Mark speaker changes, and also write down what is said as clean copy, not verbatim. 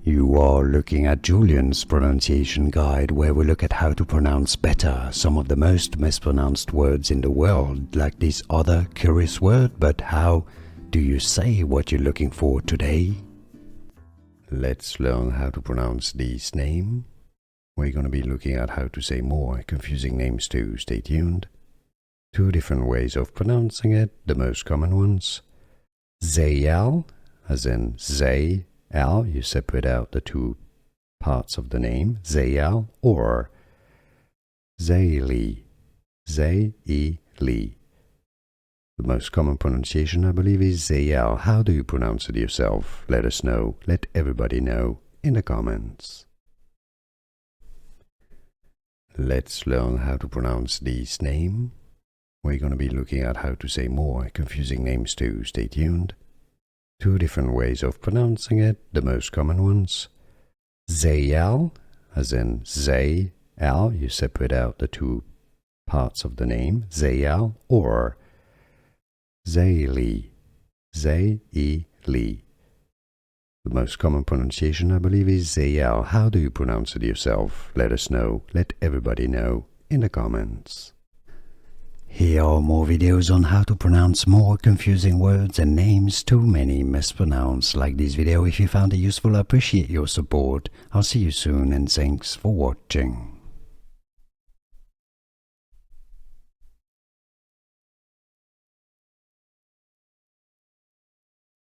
Speaker 1: You are looking at Julian's pronunciation guide, where we look at how to pronounce better some of the most mispronounced words in the world, like this other curious word. But how do you say what you're looking for today? Let's learn how to pronounce this name. We're going to be looking at how to say more confusing names too. Stay tuned. Two different ways of pronouncing it, the most common ones. Zayelle, as in Zay. L, you separate out the two parts of the name, Zayelle, or Zayelle, Zayelle. The most common pronunciation, I believe, is Zayelle. How do you pronounce it yourself? Let us know. Let everybody know in the comments. Let's learn how to pronounce this name. We're going to be looking at how to say more confusing names too. Stay tuned. Two different ways of pronouncing it, the most common ones. Zayelle, as in Zay, L, you separate out the two parts of the name, Zayelle, or Zayelle, Zayelle. The most common pronunciation, I believe, is Zayelle. How do you pronounce it yourself? Let us know. Let everybody know in the comments. Here are more videos on how to pronounce more confusing words and names too many mispronounced. Like this video if you found it useful. I appreciate your support. I'll see you soon and thanks for watching.